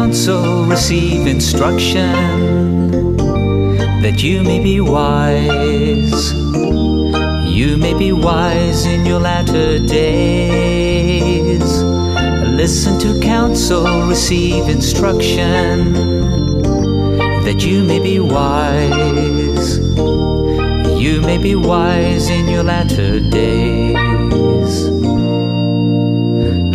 counsel, receive instruction, that you may be wise. You may be wise in your latter days. Listen to counsel, receive instruction, that you may be wise. You may be wise in your latter days.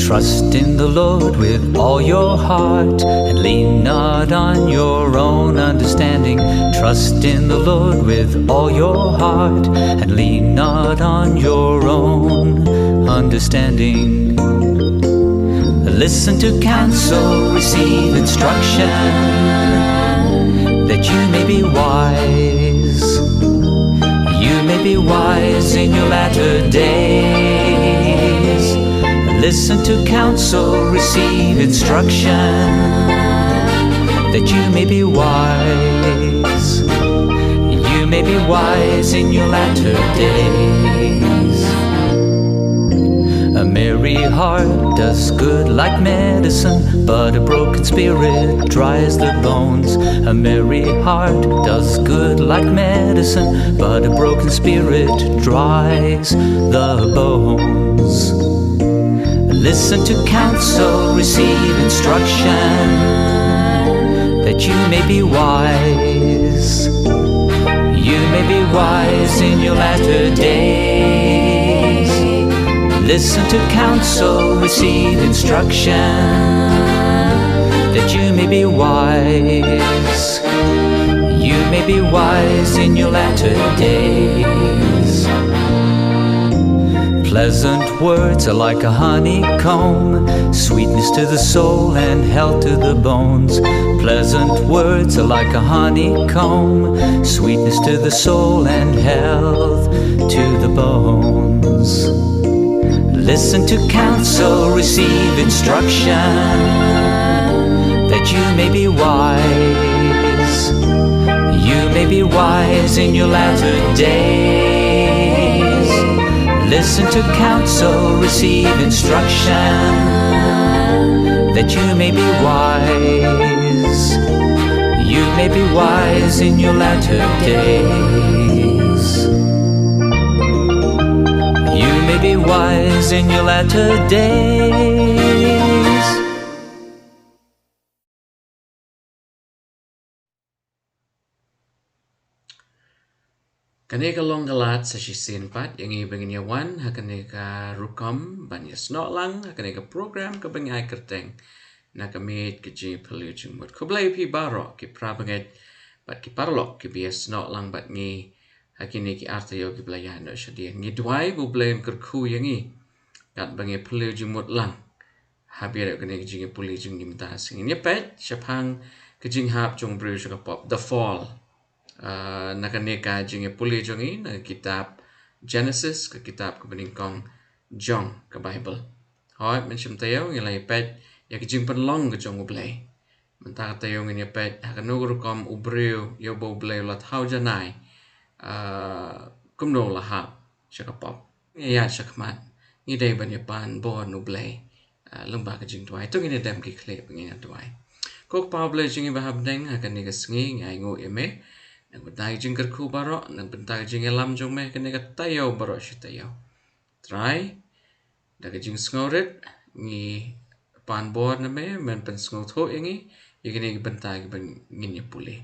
Trust in the Lord with all your heart, and lean not on your own understanding. Trust in the Lord with all your heart, and lean not on your own understanding. Listen to counsel, receive instruction, that you may be wise. You may be wise in your latter days. Listen to counsel, receive instruction, that you may be wise. You may be wise in your latter days. A merry heart does good like medicine, but a broken spirit dries the bones. A merry heart does good like medicine, but a broken spirit dries the bones. Listen to counsel, receive instruction, that you may be wise. You may be wise in your latter days. Listen to counsel, receive instruction, that you may be wise. You may be wise in your latter days. Pleasant words are like a honeycomb, sweetness to the soul and health to the bones. Pleasant words are like a honeycomb, sweetness to the soul and health to the bones. Listen to counsel, receive instruction, that you may be wise. You may be wise in your latter days. Listen to counsel, receive instruction, that you may be wise. You may be wise in your latter days. You may be wise in your latter days. Kaneka long galat sa sisin pat yang ibangin yawan hakaneka rukom banyas not lang hakaneka program ka bangay kerteng na kamit ka Jingiaphylliew Jingmut kublay pi baro ki prabanget bat ki parlok ki bias not lang bat ngi hakini ki artayo ki blayan no shadia ngi dwai bu blame kerku yangi kat Jingiaphylliew Jingmut lang habir kaneka Jingiaphylliew Jingmut sing ni pet syapang ka Jinghap jong brew suka pop the fall. Nakaneka Jingiaphylliew jongi na kitab Jenesis ke kitab kebeningkong Jong ke Bible. Hoi mencim tayo ngilai pet ya kijing penlong ke jong ublay. Mentah tayo ngini pet hakanugur kom ubrew yo bo ublay lat hau janai kumno lahap syakapop. Ya syakmat ngidai banyapan bon ublay lembah kijing tuai tu ngini dam ki klip ngini tuai. Kok pa ublay jingi bahab deng hakanika sengi ngai ngo eme. Nang bentai jing kerku barok, nang bentai jing elam jong meh kene ka tayo barok si tayo. Try, daga jing sngorit, ngi pan bor na meh, men pen sngot ho ingi, ya kene bentai ben ngin ya puli.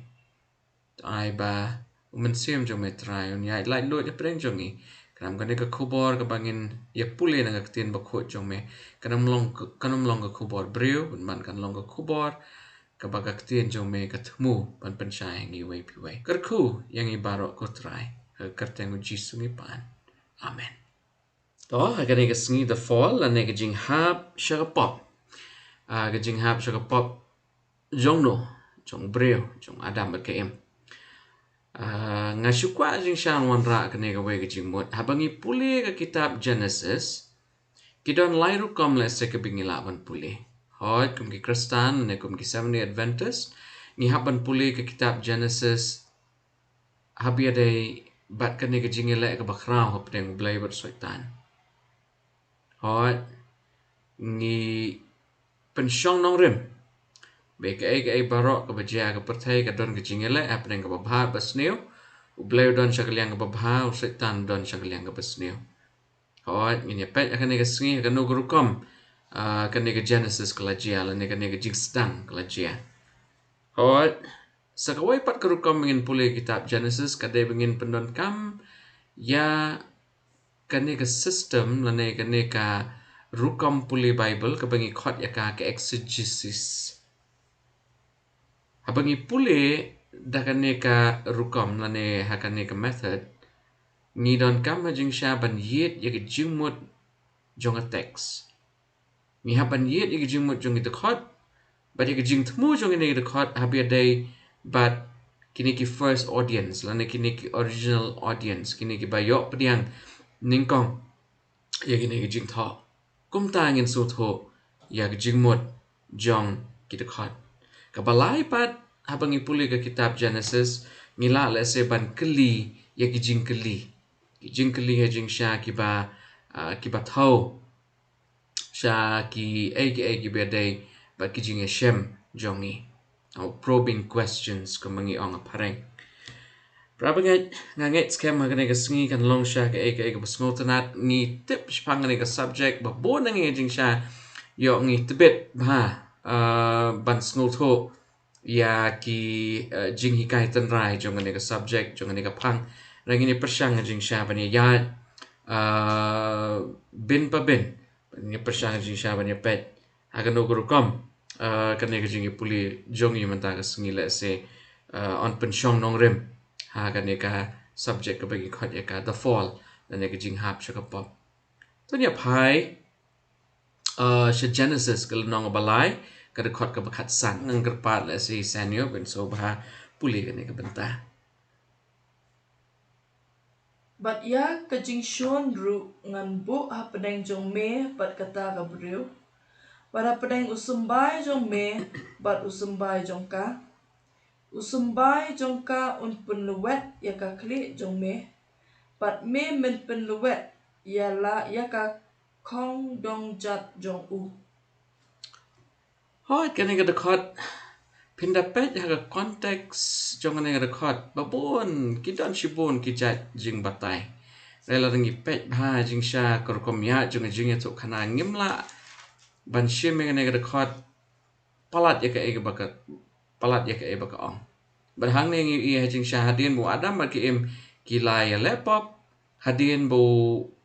Try ba, umensim jong meh try, unyai lai lo ya preng jong ngi. Kanam kene ka kubor ka bangin ya puli nang aktin bakut jong meh. Kanam long ka kubor brew, ban kan long ka kubor, kabagak tien jong me katmu pan pensyai ngi wei pi wei kerku yang ibarok ko try kerteng jisu ngi pan amen to hagani ka sngi the fall la ne ka Jinghap Sha pop ka Jinghap Sha pop jong no jong breu jong adam ba kem nga syukwa jing shan wan ra ka ne ka wei ka Jingmut habangi puli ka kitab Jenesis kidon lairu kom le se ka bingilaban puli Hoi, kum ki Kristan, ne kum ki Seventh-day Adventist. Ni haban puli ke kitab Genesis. Habi adai bat ka ne ke jingile ke bakrao hop deng blay ber soitan. Hoi, ni pensyong nong rim. Be ke barok ke bejia ke pertai ke don ke jingele apa dengan ke babha basneu. Ubleu don syakaliang ke babha setan don syakaliang ke basneu. Hoi ini pet akan ni ke sengi akan nu gurukom. Akan ni ke Genesis ke lajia lan ni ke jingstang ke lajia. Hoi sakawai pat gurukom ingin pulih kitab Genesis kadai ingin pendon kam ya kani ke sistem lan ni kani ka rukom pulih Bible ke bangi khot ya ka ke exegesis. Habangi pule dakane ka rukom lane hakane ka method ni don kam jing sha ban yet ye jingmut jong a text ni haban yet ye jingmut jong the khot but ye jing thmu jong ni the khot habi day but kini ki first audience lane kini ki original audience kini ki bayok pediang ningkong ye kini ki jing tho kum ta ngin su tho ya jingmut jong ki the khot kabalai pat habang ipuli ke kitab Genesis ngila le se ban keli ya kijing keli ya jing sha kiba thau sha ki bedai ba kijing ya shem jongi probing questions kumangi ong apareng Prabangat nganget scam magane ka sngi kan long sha ka basngotanat ni tip spangane ka subject ba bon ngi jing sha yo ngi tibet ba ban snotho ya ki jing hikai tan rai jong ne ka subject jong ne ka phang rangi ni persang jing sha ban ya bin pa bin ni persang jing sha ban ya pet agan no guru kom kan ne ka jing puli jong yi manta ka sngi le se on pensiong nong rem ha kan ne ka subject ka bagi khot ya ka the fall dan ne ka jinghap sha ka pop to nya phai she Genesis kalau nong balai kada khot ka bakhat san nang gerpat la si sanyo ben so bah puli kan ka bentah But ya kajing shon ru ngan bu ha pedeng jong me bat kata ka briu. Bat ha pedeng usumbai jong me bat usumbai jong ka. Usumbai jong ka un pun luwet ya ka kli jong me. Bat me men pun luwet ya la ya ka kong dong jat jong u. hoi kan ka khot pindapet ha ka konteks jong ne ka khot babon kidan shibon ki jat jing batai rela ringi pet bha jing sha kor kom ya jong jing ya to khana ngimla ban shim ne ka khot palat ya ka baka ong berhang ne ngi i jing sha hadin bu adam ba ki im kilai ya laptop hadin bu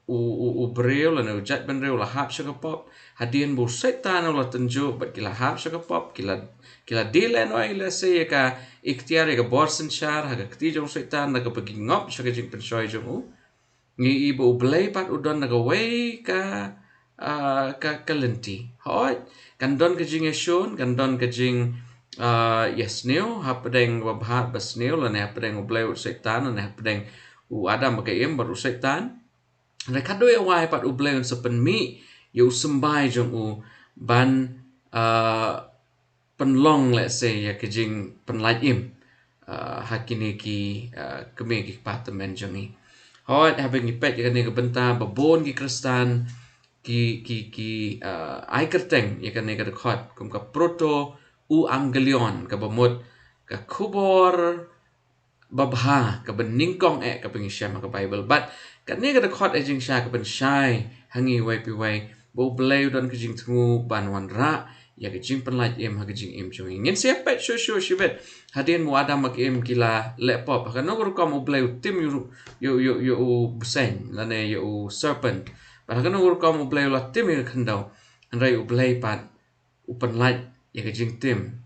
u breu la no jat ben reu la hap sha pop hadin bu setan la tenju bat kila hap sha pop kila dile no ile se ya ka ikhtiar ya borsen shar ha ka kti jong setan na ka bagi ngop sha ka jing pen shoi jong u ngi i bu blei pat udon na ka wei ka kalenti hoi kan don ka jing ya shon kan don ka jing yes new hapdeng wabhat bas new la ne hapdeng blei setan na hapdeng u adam ka im baru setan Rekado ya wai pat ublay sa penmi yu sembay jong u ban penlong let's say ya kejing penlait im hakini ki kemi ki department jong i hoi habing ipet ya kani benta babon ki kristan ki ai kerteng ya kani ka khot kum ka proto u angelion ka bamut ka kubor babha ka beningkong ka pengisyam ka Bible but kan ni ka khot jing sha ka ben shai hangi wai pi wai bo bleu don ka jing thu ban wan ra ya ka jing penlait em ha ka jing em chung ngin se pet shu shibet hadin mu adam mak em kila laptop ka no ko mo bleu tim yu busen la ne yu serpent ba ka no ko mo bleu la tim yu khandau an rai u blei pat u penlait ya ka jing tim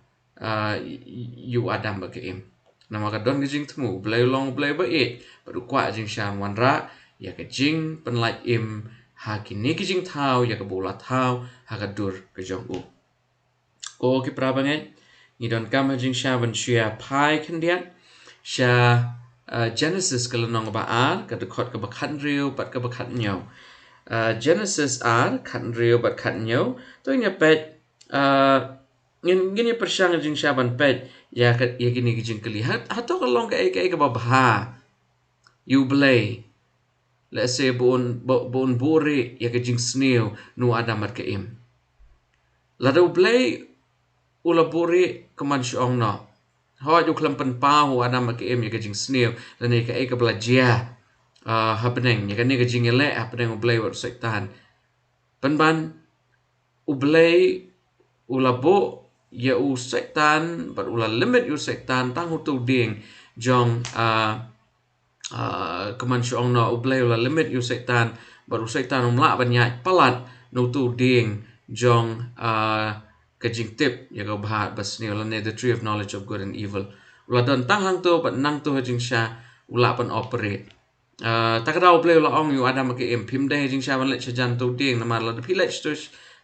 yu adam mak em nama ka don jing thmu blai long blai ba it padu kwa jing sham wan ra ya ka jing penlait im ha ki ne ki jing thau ya ka bola thau ha ka dur ka jong u ko ki prabangen ni don kam jing sha ban shia pai khandiat sha Genesis ka lanong ba ar ka de khot ka ba khan riu pat ka ba khat nyau Genesis ar khan riu bat khat nyau to nya pet gini persang jing shaban pet ya gini jing keli hato ka long ka babha you blay let's say bon bore ya ka jing snail no adamat ka im la do blay ula buri keman syong no. Hoa yu kelam penpa hu adam ke em ya ke jing snail dan ya ke belajia happening ya ke ni ke jing ele happening ublay wat setan. Penban ublay ula bo ya u setan but ula limit yu setan tang hu tu ding jong keman syong no ublay ula limit yu setan but u setan umla banyak palat no tu ding jong kajing tip ya ko bahat bas ni ula ne the tree of knowledge of good and evil ula don tang hang tu but nang tu hajing sha ula pan operate takada ublay ula ong yu adam ke em pim dai hajing sha ban let chajan tu ding na mar la pi let tu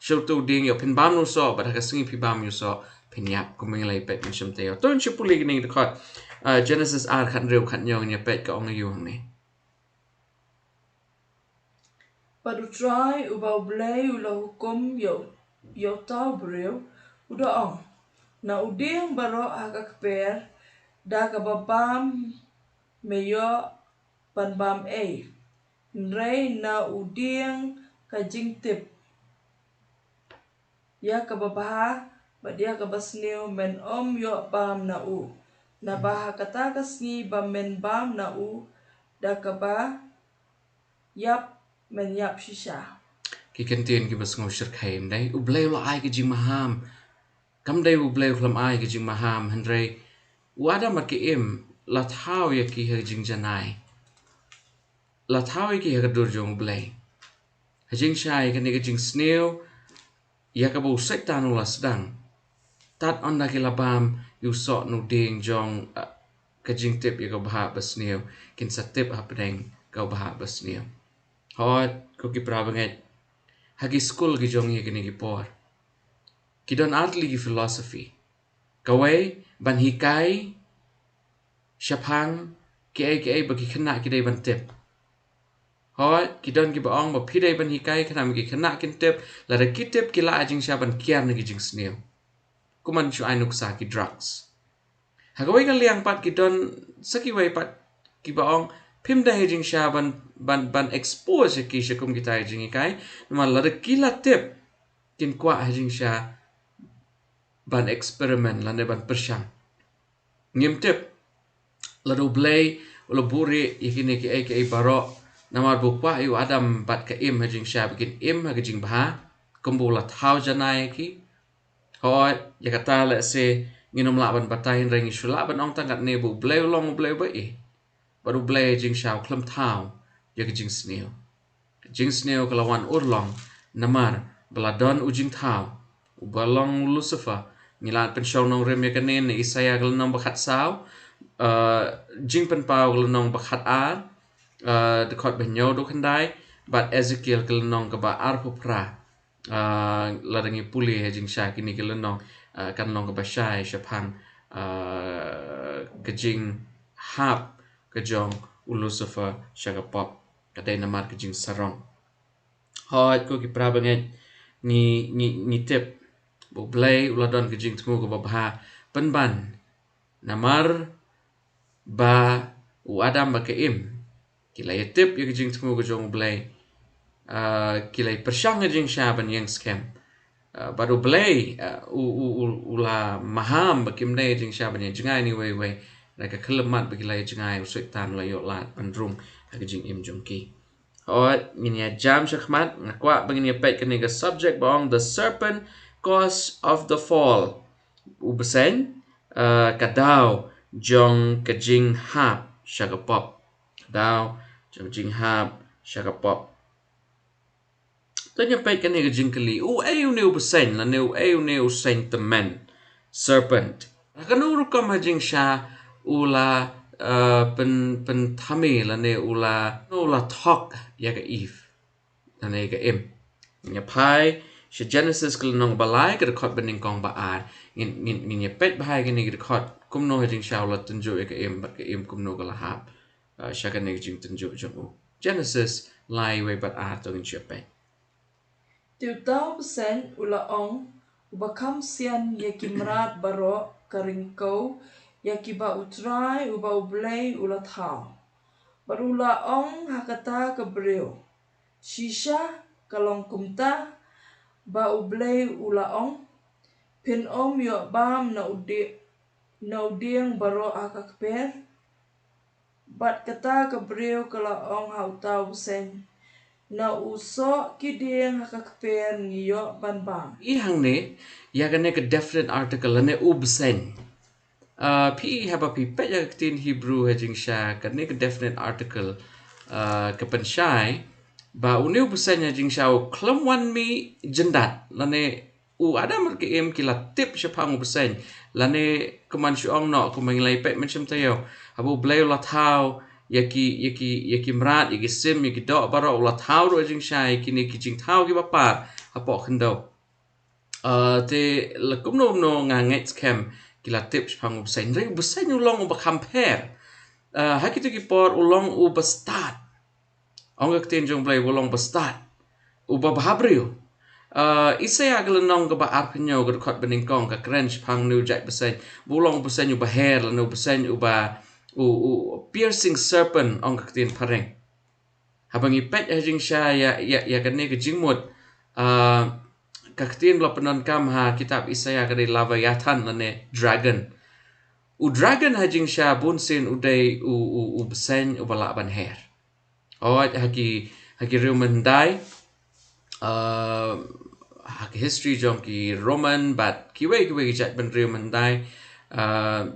show tu ding yo pin bam no so but ha singi pi bam yu so pin yap ko meng lai pet mission te yo ton chi puli ni de khot Genesis ar khat reu khat nyong ni pet ka ong yu hang ni Padu try uba ublay ula hukum yo tau breu uda ong. Na uding baro hakakper da kababam meyo panbam e. Nrei na uding kajing tip. Ya kababaha badia kabasniu men yo bam na u. Na baha katakas ni ba men bam na u da kaba yap men yap shisha. ki kentien ki bas ngau shir khaim dai ublay ula ai ke jing maham kam dai ublay khlam ai ke jing maham handrei wada mat ke em la thau ya ki ha jing janai la thau ya ki ha dur jong ublay hajing shai ke ni ke jing snail ya ka bu setan ula sedang tat on da ki labam yu so nu ding jong kajing tip ya ka baha bas snail kin sa tip hapdeng ka baha bas snail hot ko ki prabanget hagi school ki jong ye kini ki por ki don artli ki philosophy kawai ban hikai shapang ke bagi kena ki dai ban tip hot ki don ki baong ba pidai ban hikai kana ki kena kin tip la da ki tip ki la ajing sha ban kiar na ki jing snail kuman shu ainuk sa ki drugs hagawai ka liang pat ki don saki wai pat ki baong pim da hejing sha ban expose ki shakum ki tai jing kai ma la da ki la tip kin kwa hajing sha ban experiment la ne ban persyang ngim tip la do blay la buri ikini ki ai baro namar bu kwa yu adam bat ka im hajing sha bikin im hajing bah kumbu la thau janai ki hoi ya kata la se nginum la ban batai ring shula ban ong tangat ne bu blay long blay ba e baru blay jing sha klam thau ya jing snail jing snail kalawan urlong namar beladon ujing thau ubalong lucifer ngilat pen show nong rem yakanen ni isaya gal nong bakhat saw jing pen pau gal nong bakhat a de khot ben nyo do khandai but ezekiel gal nong ka ba ar pupra la dangi puli he jing sha kini gal nong kan nong ka ba shai shapang ka jing hap ka jong lucifer shagapop ka dai namar ka jing sarong hoi ko ki prabanget ni tip bu blay uladon ke jing tmu ko babha penban namar ba u adam ba ke im kilai tip ye jing tmu ko jong blay kilai persyang jing sha ban yang scam baru blay ula maham ba kim dai jing sha ban yang jingai ni wei like a kelemat ba kilai jingai usaitan la yo lat pandrung ka jing im jong ki Alright, ini jam syakmat nakwa begini pet kini ke subject bawang the serpent cause of the fall. Ubesen kadau jong ke Jinghap Shagapop. Kadau jong Jinghap Shagapop. Tanya pet kini ke jingkeli. Ayu ne ubesen la ne ayu ne usen temen serpent. Kanuru kam hajing sha ula pen thami la ne ula thok ya ka if la ne ka im nya pai she Genesis kul nong balai ka khot bening kong ba ar ngin ye pet bai ka ne ka khot kum no hajing sha ula tunju ya ka im kum no ka la hap sha ka ne jing tunju jong Genesis lai we bat ar to ngin che pet Tiu tau pesen ula ong ubakam sian ye kimrat baro karingkau ye kiba utrai uba ublay ula thau. Barula ong hakata kebreu. Shisha kalong kumta ba ublay ula ong Pin yo bam na udiang baro akakper. Bat kata kabreu kala ong hautau sen. Na uso kiding hakakper ngiyo banbang. Ihang ne, ya gane ka definite article ne ubsen. Pi haba pi pet ya tin Hebrew hajing sha gane ka definite article ka pensyai ba uni ubsen hajing sha u klam wan mi jendat lane u ada mer ke em kila tip sha pang ubsen lane kuman syong no kumang lai pet macam tayo abu blay la thau yaki mrat yaki sim yaki do baro la thau ro hajing sha yaki ne ki jing thau ki ba pa apo khndo te la kumno no nga ngets kem kila tips pang ubasen re ubasen ulong uba compare hakitu ki por ulong uba start ongak ten jong play ulong ba start uba bahabriu isaya glenong ba arpinyo ga khot bening kong ka crunch pang nu jai besen ulong ubasen uba hair la no ubasen uba u piercing serpent ongak ten pareng habangi pet hajing sha ya kan ne ka jingmut kaktin lo penon kam ha kitab Isaya kade lava yatan lane dragon. U dragon hajing sha bunsin uday u besen u balak ban her. Alright haki Roman dai haki history jong ki Roman but kiwe jat ban Roman dai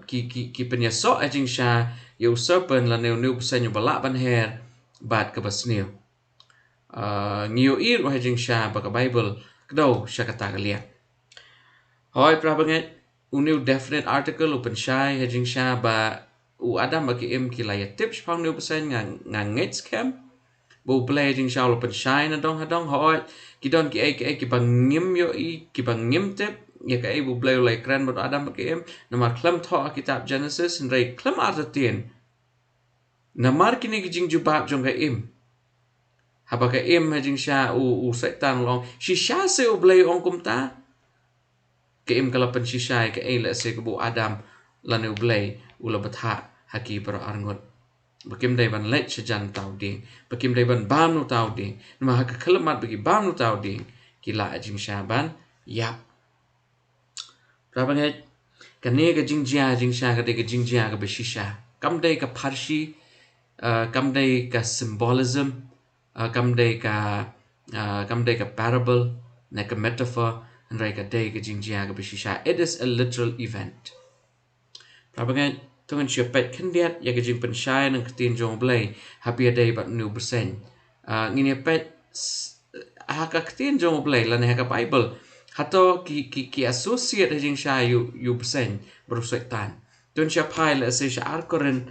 ki penyasok hajing sha yu serpent lane u besen u balak ban her but ka basniu. Ngiyo ir hajing sha baka Bible kdo sya kata kalia. Hoi prabanget uniu definite article upen syai hajing sya ba u adam bagi im kilaya tips pang niu pesen ngets kem bu play hajing sya upen syai na dong hadong hoi kidon ki bang ngim yo ki bang ngim tip ya ka bu play ulai kren bu adam bagi im namar klam tho kitab Genesis nrei klam artatien namar kini ki jing jubab jong ka im Habaka im hajing sya u setan long shisha se u blay ong kumta ke im kala pen shisha ke le se bu adam lan u blay u la batha haki pro arngot bakim dai ban let chajan tau ding bakim dai ban bam nu tau ding ma haka kalamat bagi bam nu tau ding kila hajing sya ban ya rabang het kane ka jingjia hajing sya ka de ka jingjia ka be shisha kam dai ka parshi kam dai ka symbolism kam day ka parable na ka metaphor and rai ka day ka jingjia ka bishisha it is a literal event prabangan tungan siya pet kandiat ya ka jing pensyai ng katin jong blay happy day but new percent ngini pet haka katin jong blay lan haka Bible hato ki associate jing sha you percent berusaitan tun siya pai la se siya arkoren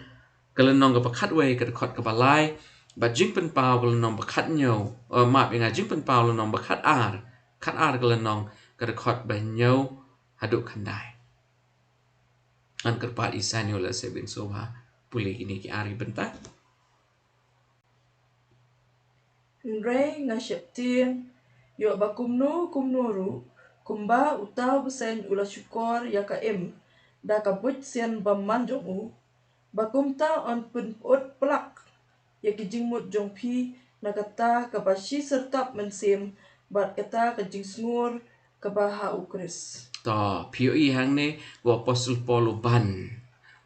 kalanong ka pakhatway ka khot ka balai ba jing pen pau kala nong bakhat nyo map inga jing pen pau la nong bakhat ar kala nong kada khot ba nyo haduk khandai an kerpat isanyo la se bin soba puli ini ki ari benta Nrei nga syeptin yo ba kumno ru kumba utau besen ula syukor ya ka im da ka but sian baman jong u ba kumta on pun ut plak ya ki jingmut jong pi na kata ka ba shi sertap mensim bat kata ka jing sngur ka ba ha ukris to POE hang ne wa apostle Paul uban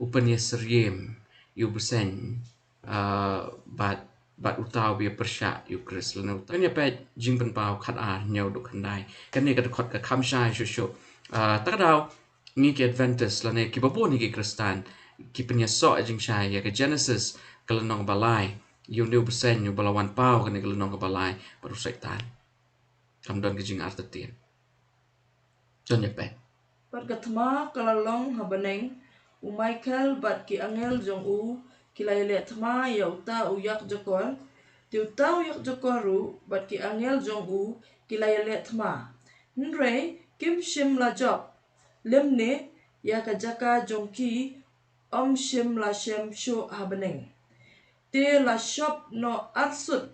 upan ya seriem yu besen bat utau bi persya yu kris lana utau ya pet jing pen pau khat ar nyaw du khandai kan ne ka khot ka kham shai shu takadau ni ki adventist lana ki babu ni ki kristan ki pen ya so jing shai ya ka Genesis kalanong balai yu new besen yu balawan pau kan ne kalanong balai baru setan kamdon ki jing artatin John Japan. bat katma kalalong habaneng u Michael bat ki angel jong u kilaile thma ya uta u yak jokor ti uta u yak jokoru bat ki angel jong u kilaile thma nre kim shim la job lemne ya ka jaka jong ki shim la shem sho habaneng te la shop no arsut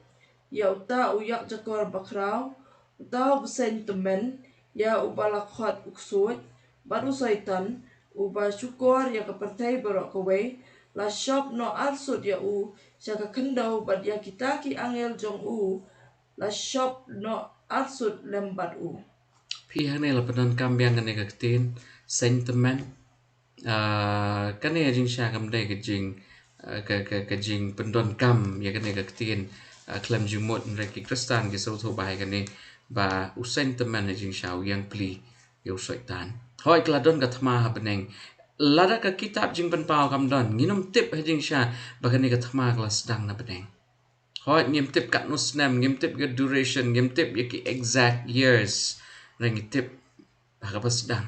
ya uta u yak jokor bakrau uta busen temen ya ubala khot uksut baru saitan uba syukor ya kepertai barok kawai la shop no arsut ya u syaka kendau bad ya kita ki angel jong u la shop no arsut lembat u Pihak ni lah penon kambiang kan ni ketin sentiment kan ni jing sya kam dai ke jing ke jing pendon kam ya kan ni ketin klam jumut mereka Kristen ke sau tu bai kan ni ba u sentiment jing sya yang pli yo syaitan hoi kladon ka thma ha beneng lada ka kitab jing pen pau kam don nginum tip jing sya ba kan ni ka thma kelas dang na beneng hoi ngim tip kat no snam ngim tip ke duration ngim tip ya ki exact years reng tip ba ka sedang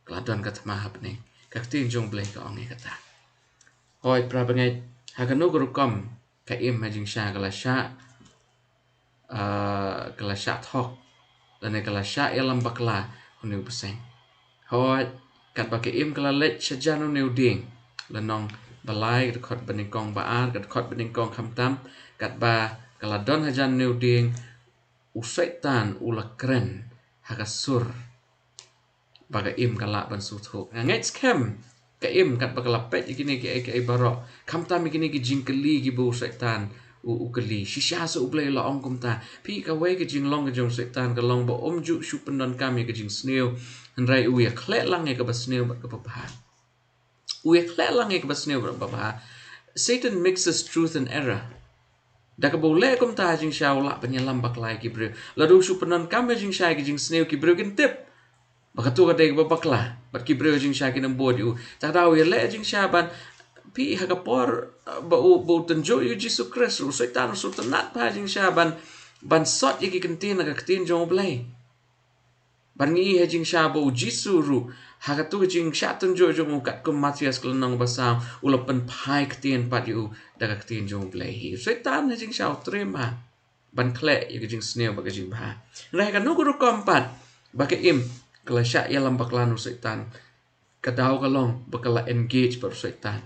kladon ka thma ha beneng ka tin jong blai ka ong kata hoi pra bengai ha ka no gru kom ka im ha jing sya kala sya thok dan kala sya elam bakla unu beseng hoi kat ba ke im kala let sajan unu ding lanong balai kat khot bening kong baar kat khot bening kong kham tam kat ba kala don hajan unu ding usaitan ula kren ha ka sur baga im kala ban su thok ngai scam ka im kat ba kala pet ikini ki barok kham tam ikini ki jingkeli ki bu usaitan u keli shisha so ublay la ong kum ta pi ka wei ke jing long ke jong setan ka long bo om ju shu pendon kami ke jing sneo han rai u ya khle lang ke ba sneo ba ka pa u ya khle lang ke ba sneo ba pa Satan mixes truth and error da ka bo le kum ta jing sha la penyelam bak lai ki bre la du shu pendon kami jing sha ke jing sneo ki bre kin tip baka tu ka dei ba bakla bat ki bre jing sha ki nam bo u ta da u ya le jing sha ban pi hagapor ba tenjo yu Jesus Christ ru setan su tenat pa jing sha ban sot yiki kentin na kentin jong blai ban ngi he jing sha ba Jesus ru hagatu jing sha tenjo jong kat kum Matias kelenong basa ulapan pai kentin pat yu da kentin jong blai hi setan he jing sha trema ban kle yiki jing sneo ba jing ba lai kan nu ru kompat ba ke im kala sha yalam baklanu setan kadau kalong bakala engage per setan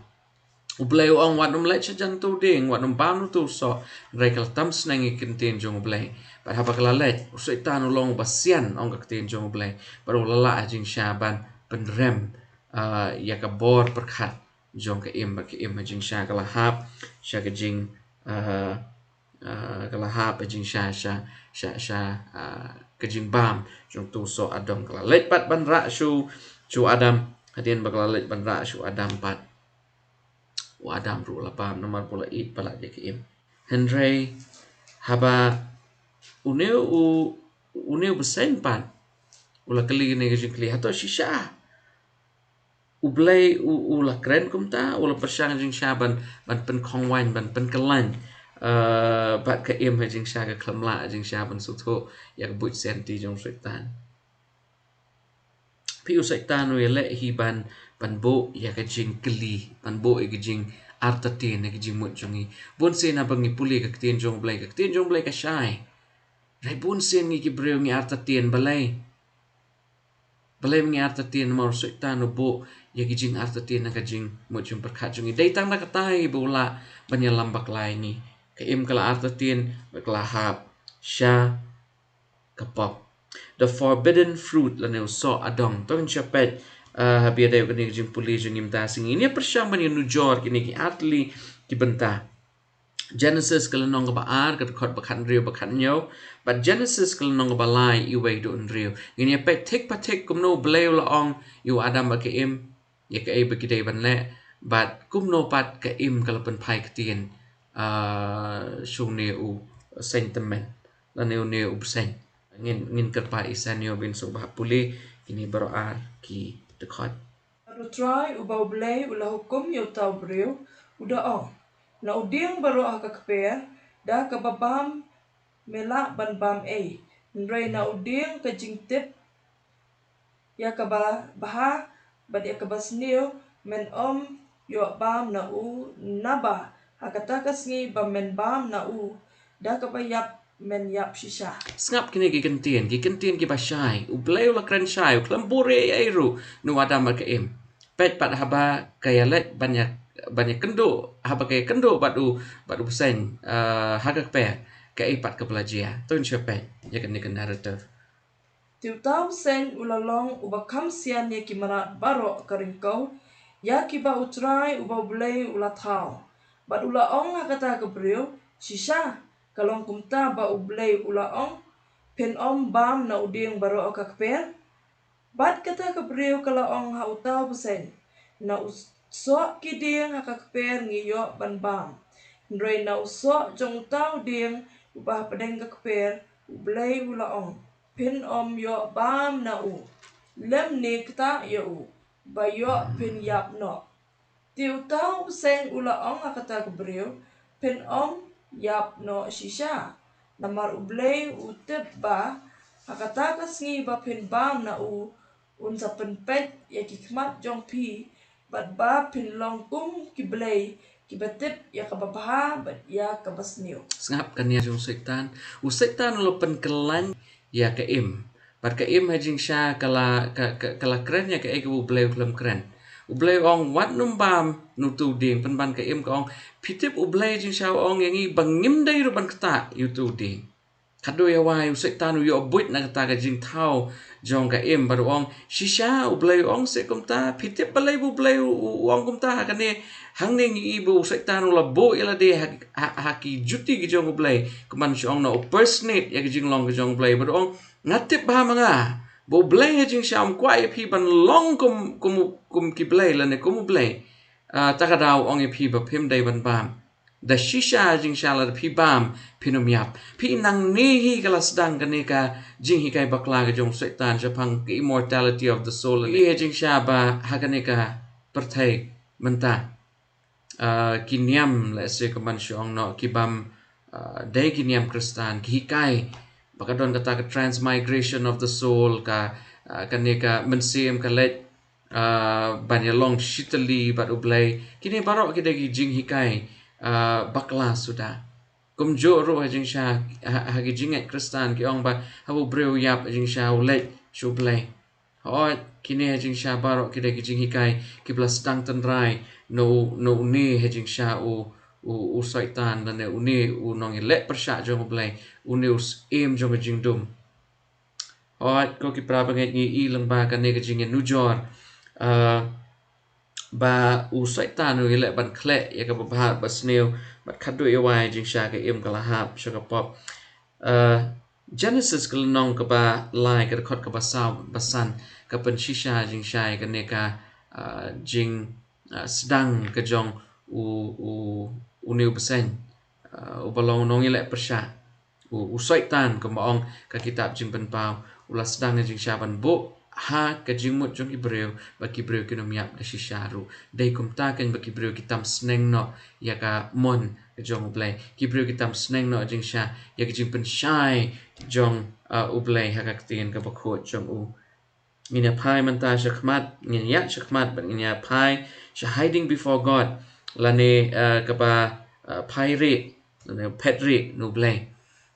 ublay ong wat num lech jan tu ding wat num bam tu so rekal tam snang ikin tin jong ublay ba ha bakala lech setan ulong basian ong ka tin jong ublay baru lala jing syaban penrem ya ka bor perkhat jong ka im ba ka im jing sya kala hap sya ka jing kala hap jing sya ka jing bam jong tu so adong kala lech pat ban ra chu adam hadien bakala lech ban ra chu adam pat Adam ru la pam nomor pula I pala je kim Henry haba uneu besen pan ula kali ne ge kli hato shisha ublay ula kren kumta ula persang jing shaban ban pen khongwan ban pen kelan bat ka im ha jing sha ka klamla jing shaban su tho yak buit senti jong setan Piu setan we le hi ban bo ya ka jing kli ban bo e jing artatin ne jing mut jongi bon se na bangi puli ka tin jong blai ka shai rai bon se ngi ki breu ngi artatin balai ngi artatin mor setan no bo ya ki jing artatin na ka jing mut jong perkhat jongi dai tang na ka tai bola banya lambak lai ni ka im kala artatin kala hap sha kapok the forbidden fruit la ne so adong tong chapet habia dai kini jing puli jing imta sing ini persyam ban nu jor kini ki atli ki benta Genesis kalau nong ba ar kat khot bakhan riu bakhan nyo but Genesis kalau nong ba lai I wei do riu ini pe tek pa tek kum no bleu la ong yu adam ba ke im ye ke ba ki dai ban le but kum no pat ke im kalau pen pai ktien shung ne u sentiment la ne u sen ngin kerpa isanyo bin so bah puli ini beroar ki dekat Baru try ubau blay ula hukum yo tau breu udah ong na uding baru ka kper da ka babam mela ban bam nrai na uding ka jingtip ya ka baha bad ya ka basneo men yo bam na u naba hakata kasngi ba men bam na u da ka ba yap men yap shisha Ngap kini ki kentien ki basai u bleu la kran shai u klambure ai ru nu ada ma ke im pet pat haba kaya let banyak kendo haba kaya kendo badu sen hagak pe ke ipat ke belajia tun chepet ya kan ni kan narrative Tiu tau sen ulalong ubakam sian ye kimarat baro karingkau ya kiba utrai uba bulai ulatau bad ulaong hakata kebriu shisha kalong kumta ba ublay ulaong pen bam na uding baro o kakper. Bat kata kabriw kalaong hautaw puseng. Na usok kiding hakakper ngiyo ban bam. Nroy na usok jong utaw ding ubah padeng kakper ublay ulaong. Pen yo bam na u. Lem ni kta yo u. Bayo pen yap no. Tiu tau seng ulaong akata kabriw. Pen yap no shisha. Namar ublay utip ba. Akata kasngi ba pen bam na u. Unsa penpet ya kikmat jong pi. Bat ba pen longkum kiblay. Kibatip ya kababaha bat ya kabasniw. Sngap kan ya jong setan. Setan lo pen kelan ya ke im. Bat ke im hajing sha kala keren ya ke bu bleu kelam keren. Ublay ong wat num bam nu tu ding pen ban ke im ka ong pitip ublay jing sha ong yang i bangim dai ro ban kata yu tu ding. Kado ya wai setan yu buit na kata ka jing thau jong ka im baru ong shisha ublay ong se kum ta pitip balay bu blay ong kum ta ka ne hang ning ibu setan la bo ila de haki juti ki jong ublay kuman si ong na personate ya ki jing long ki jong ublay baru ong ngatip ba mga bo blay ha jing sham kwai pi ban long kum ki blay la ne kum blay takadaw ong pi ba pim day ban bam da shisha jing shala pi bam pinum yap pi nang nehi kala sedang kaneka jing hikai bakla ga jong setan japang the immortality of the soul li jing shaba hakaneka perthai menta kiniam la se kaman syong no kibam dai kiniam kristan hikai bakadon kata ka transmigration of the soul ka kaneka mensim ka let banyalong shitali bat ublay kini barok kita gi jing hikai bakla sudah kumjo ro hajing sha hagi jingat kristan ki ong ba habu breu yap hajing sha ulet shublay hot kini hajing sha barok kita gi jing hikai ki blas tang tenrai no ni hajing sha u saitan dan uni u nong let persha jong ublay uni us em jong jing dum hot ko ki prabanget ni ilang ba kan ne jing nujor ba u saitan u ile ban kle ya ka bahat ba sneu bat khadu e wai jing sha ka im kala hap sha ka pop Genesis kala nong ka ba lai ka khot ka ba saw basan ka pen shisha jing sha ka ne ka jing sedang ka jong u neu besen u balong nong ile persha u saitan ka maong ka kitab jing pen pau ula sedang jing sha ban bo ha ka jingmut jong ibreu ba kibreu kinom yap da shisharu dai kum ta kan ba kibreu kitam sneng no ya ka mon ka jong ublay kibreu kitam sneng no jing sha ya ka jing pen shai jong ublay ha ka tin ka ba khot jong u nginya pai man ta shakmat nginya shakmat ba nginya pai sha hiding before god lane ka ba pai re lane pet re no blay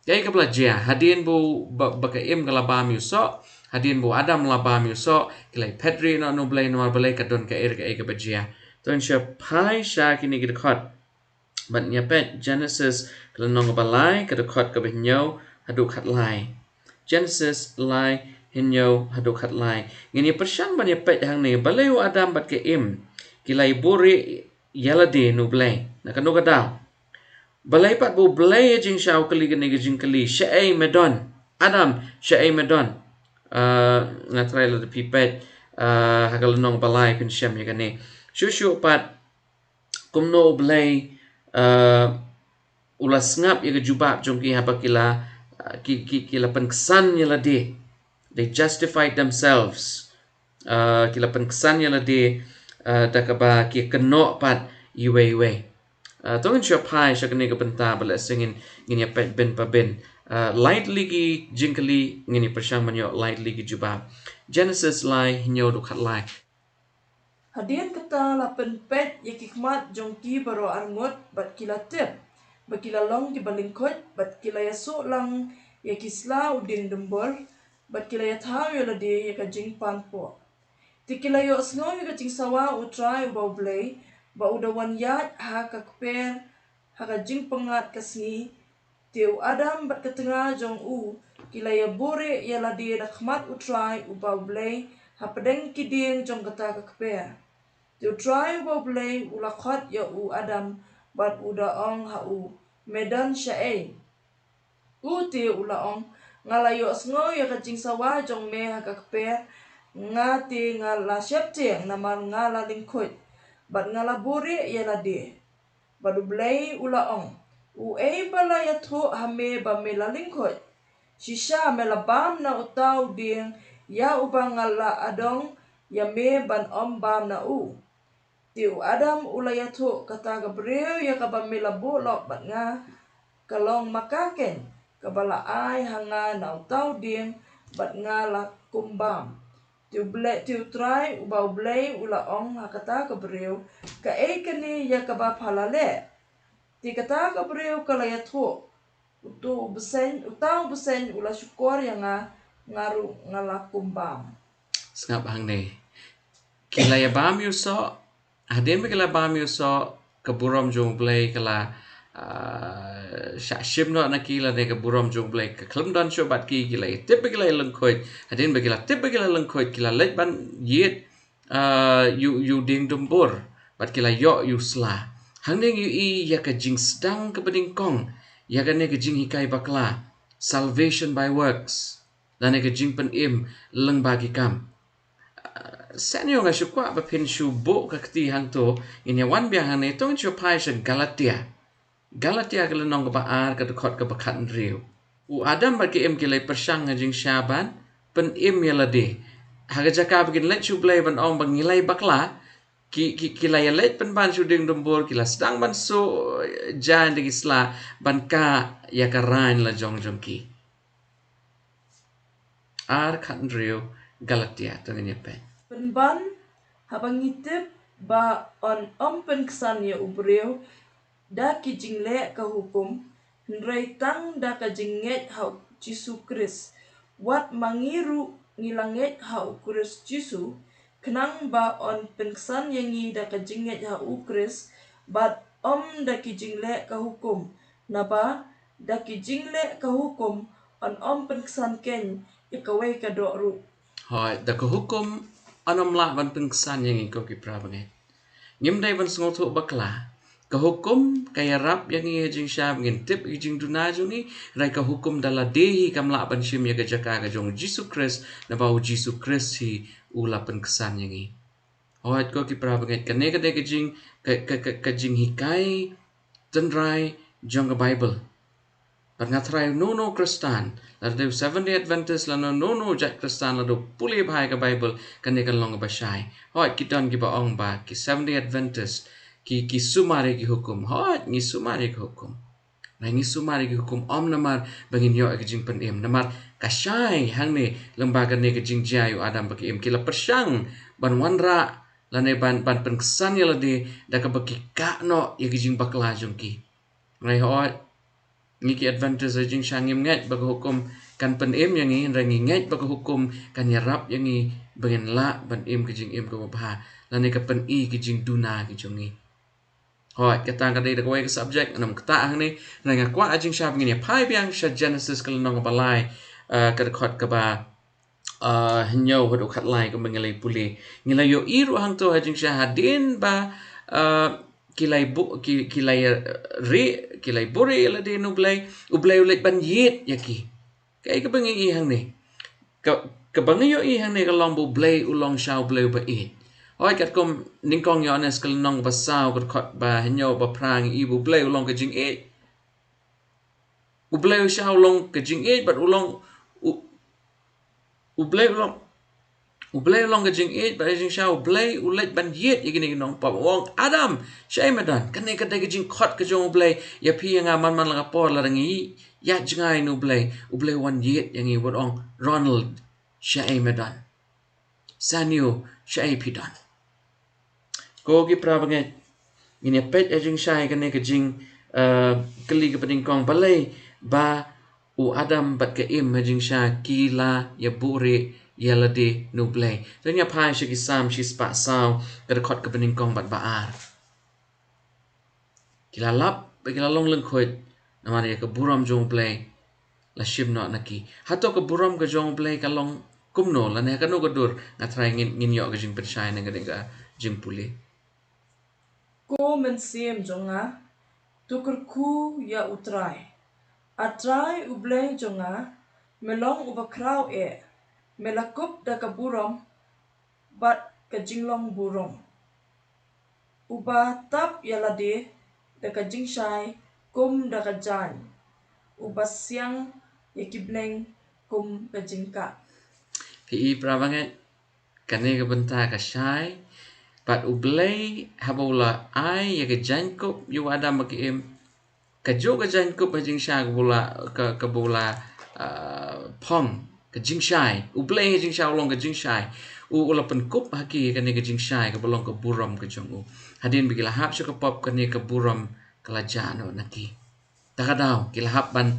dai ka bla jia hadin bu ba ka im kala ba mi so hadin bu adam la ba mi so kilai petri no no blay no balay ka don ka ka bajia ton sha pai sha kini ki khot bat nya pet Genesis kala nong balai ka khot ka binyo hadu khat lai Genesis lai hinyo hadu khat lai ngini persyang ban nya pet hang ne balay adam bat ke im kilai buri yalade no blay na kanu kada balay pat bu blay jing shaw kali gani jing kali shay medon adam shay medon nga try la de pipet hagal nong balai pin shem ya gani shushu pat kumno blay ula ngap ya jubab jong ki haba kila pen kesan ya la de they justified themselves kila pen kesan ya la de takaba ki keno pat iwe tongin siya pai siya kani kapenta bala singin nginya pet ben pa ben lightly ki jinkali ngini persyang manyo lightly ki juba Genesis lai hinyo du khat lai Hadian kata la penpet ya kikmat jongki baro arngot bat kila tip bakila long ki balingkot bat kila ya so lang ya kisla udin dembol bat kila ya thau ya lade ya ka jing panpo tikila yo snow ya ka jing sawa u try u blay ba udawan yat ha ka kper ha ka jing pengat kasni tiu adam bat ketengah jong u kila ya bore ya lade da khmat u try u blay ha pedeng kiding jong kata ka kper tiu try u blay u lakhat ya u adam bat u da ong ha u medan shae u tiu u la ong ngalayo sngo ya ka jing sawa jong me ha ka pe ngati ngala siap tiang namar ngala lingkut bat ngala buri ya la de badu blai ula ong u e bala ya tho ha me ba me la lingkut shisha me la bam na utau ding ya ubang ngala adong ya me ban om bam na u tiu adam ula ya tho kata Gabriel ya ka ba me la bu lo bat nga kalong makaken kabala ai hanga na utau ding bat nga la kumbam tiu ble tiu try ubau ble ula ong hakata Gabriel ka e kani ya ka ba phalale ti kata Gabriel kala ya tho utau besen ula syukur yang ngaru ngala kumbam Sngap hang ne. Kila ya bam yu so. Hadin ba kila bam yu so keburam jong blay kala syak shim no na kila ne keburam jong blay ke klem dan syo bat ki kila tip ba kila lengkoi. Hadin ba kila tip ba kila lengkoi kila lek ban yet you ding dumbur bat kila yo you sla. Hang ding yu I ya ka jing sedang ke beding kong. Ya ka ne ke jing hikai bakla. Salvation by works. Dan ne ke jing pen im leng bagi kam. Sanyo nga syukwa ba pin shu bo ka kti hang to in ya wan bia hang ne tong chu pai sha Galatia. Galatia ka lenong ka ba ar ka khot ka ba khat riu. U Adam ba ke em ke lai persang nga jing Shaban pen im ya la de. Ha ga jaka ba kin let chu blai ban ong ba ngilai bakla ki la ya let pen ban shu ding dombor ki la sedang ban so jan de isla ban ka ya ka rain la jong jong ki. Ar khat riu Galatia to ne pe. penban habang ngitip ba on kesan ya ubreu da ki jingle ka hukum nrai tang da ka jinget ha Jisu Kris wat mangiru ngilanget ha Kris Jisu kenang ba on penkesan yangi da ka jinget ha Kris bat da ki jingle ka hukum naba da ki jingle ka hukum on penkesan ken ikawai ka doru Hoi, da ka hukum anom la ban pengsan yang iko ki prabange. Ngim dai ban sngol thu bakla. Ka hukum kaya rap yang i jing syab ngin tip i jing duna jungi rai ka hukum dala dehi kam la ban shim ya ka jaka ka jong Jisu Kris na bau Jisu Kris hi ula pengsan yang i. Hoi ko ki prabange ka ne ka de ka jing hikai tenrai jong ka Bible. But ngatrai no Kristan. Lalu 70 Adventist lalu no Jack Kristan lalu pulih bahai ke Bible kan dia kan long ke basyai. Hoi kita on ki ba ong ba ki 70 Adventist ki sumari ki hukum. Hoi ni sumari ki hukum. Nah ni sumari ki hukum om namar bangin yo ke jing pen im namar kasyai hang ni lembaga ni ke jing jayu Adam bagi im kila persang ban wanra lane ban pen kesan ya ladi da ka bagi ka no ya ke jing bakla jong ki. Ngai hoi ngiki Adventist jing syangim ngat bagi hukum kan pen im yang i rangi ngat bagi hukum kan yarap yang i bangin la ban im ke jing im ke bapha lane ka pen I ke jing duna ke jong i. Hoi, kita kadai da kawai ke subject anam kata hang ni ranga kwa ajing syab ngini pai biang sya Genesis kala nong balai ka khot ka ba hinyo hodo khat lai ko mengelai puli ngilai yo iru hang to ajing sya hadin ba kilai bore la de no blai ublai ulet ban yet yaki kai ka bangi I hang ni ka bangi yo I hang ni ka long bu blai ulong shau blai ba it. Oi kat kom ningkong yo anes kal nong ba sao kat khot ba hinyo ba prang ibu blay ulong ka jing e. Ublay shao long ka jing e but ulong ublay ulong ka jing e but jing shao blay ulet ban yet yigini nong pa wong Adam shay madan kan ne ka de ka jing khot ka jong ublay ya pi nga man la ka por la rangi ya jingai no ublay wan yet yang I wong Ronald shay madan. Sanyo shay pidan. Ko ki prabange ini pet ajing syai kan ne ka jing keli ka pading kong balai ba u Adam bat ka im ajing sya kila ya bure ya lade no blai so nya pai shi sam shi spa sao ka khot ka pading kong bat baar kila lap ba kila long leng khot namar ya ka buram jong blai la shim no naki hato ka buram ka jong blai ka long kumno la ne ka no ka dur na try ngin yo ka jing pet syai ne ka jing puli ko mensiem jonga tukurku ya utrai atrai ublay jonga melong uba kraw melakup da kaburom, bat kajinglong burom. Uba tap yalade da kajingshai kum da kajan. Uba siang yakibleng kum kajingka. PE prabanget kane ka benta ka shai but ublay habola ai ya ka jankop yu ada makim ka jo ka jankop ka jing sha ka bola pom ka jing shai ublay jing sha long ka jing shai ula pen kup haki kane ka jing shai ka bolong ka buram ka jong hadin bigila hap sha ka pop kane ka buram kala jano naki takadaw kila hap ban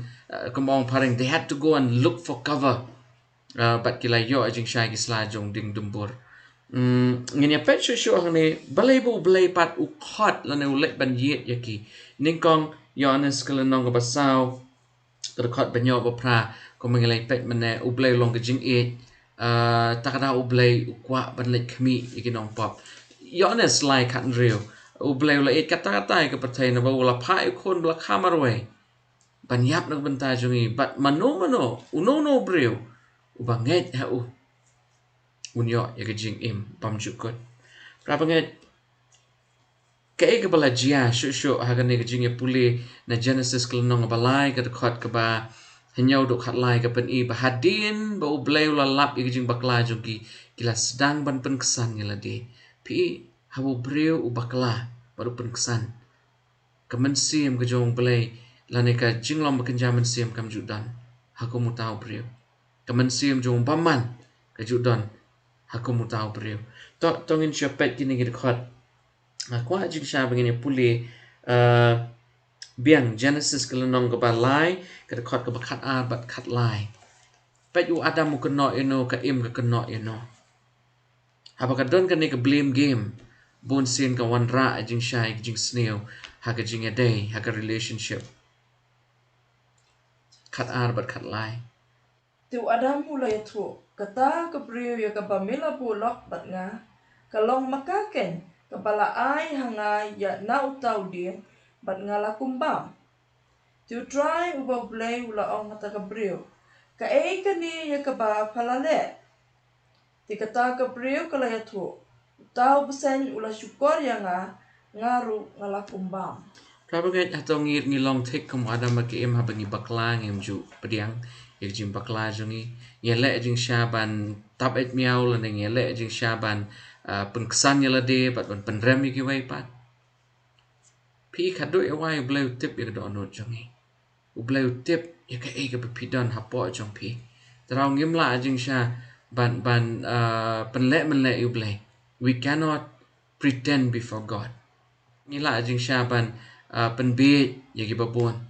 kumong paring they had to go and look for cover but kila yo ajing shai kisla jong ding dumbur ngenya pet shu hang ne balay bu balay pat u khot la ne ulet ban yet yaki ning kong Johannes kala nong ka basaw ka khot ban yo ba pra ko mangalay pet mane u balay long ka jing e takada u balay u kwa ban let khmi yaki nong pop Johannes lai khat real u balay la et kata kata ka patay na ba wala pha u kon bla khamarwe ban yap nak benta jungi but mano uno breu ubanget ha u unyo ya ka jing im pam jukot prabanget kay ka bala jia shu ha ka ne ka jing ya puli na Genesis klanong balai ka khot ka ba hanyaw do khat lai ka pen i ba hadin ba u bleu la lap ya ka jing bakla jungi kila sedang ban pen kesan ngila de pi ha u breu u bakla baru pen kesan kamen sim ka jong blai la ne ka jing lom kan jaman sim kam judan ha ko mu tau breu kamen sim jong paman ka judan aku mu tahu beriu. Tongin siapet kini kita khot. Aku ajik sya begini puli biang Genesis kelenong ke balai kita khot ke bakat bat kat lai. Pet yu ada mu keno ino ke im ke keno ino. Apa kadon kan ni ke blame game. Bun sin ke wan ra ajing sya ajing snail ha ke jing day ha ke relationship. Kat bat kat lai. Tu adam mulai tu kata kepriu ya kabamila bulok bat nga kalong makaken kepala ai hanga ya na utau dia bat nga lakumbam tu try uba blay ula ong kata kepriu ka kani ya kaba palale ti kata kepriu kala ya tu tau besen ula syukur ya ngaru ngalakumbam. Prabagat atong ngilong tek kum adam ma ke em ha bangi baklang em ju pediang ek jing bakla jungi yele jing shaban tap et miau la ne yele jing shaban pun ksan yela de pat pun rem ki wai pat pi khadu e wai bleu tip ek do no jungi u bleu tip ye ka e ka pidon ha po jong pi traung ngim la jing sha ban pen le men le u blai we cannot pretend before God ngila jing shaban pen be ye ki babon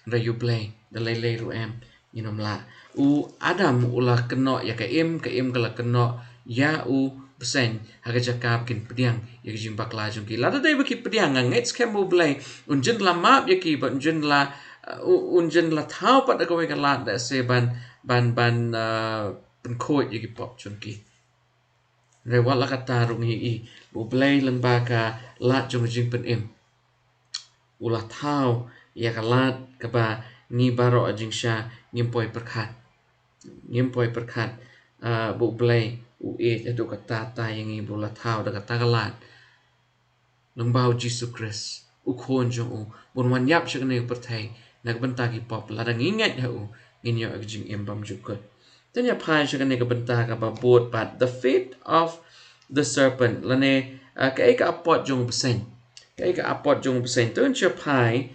ra you play the lele ru em inom la u adam ula keno ya ka em kala keno ya u besen haga jakap kin pediang ya ki jing bakla jung ki la da dei ki pediang ngets kem u play unjin la map ya ki but unjin la thau pat ka we ka la da se ban pen khoi ya ki pop jung ki re wala kata rung hi i u play lang ba ka la jung jing pen em ulah tahu ya kalat keba ni baro ajing sha ngimpoi perkat bu blay u edu kata ta yang ibu la tahu da kata kalat lengbau Jesus Christ u khon jong u bun wan yap shik ne pertai nak benta ki pop la dang inget ha u nginyo ajing embam jukut tanya pai shik ne ka benta ka ba bot but the feet of the serpent la ne ka e ka apot jong besen cái apot jong besen tu che pai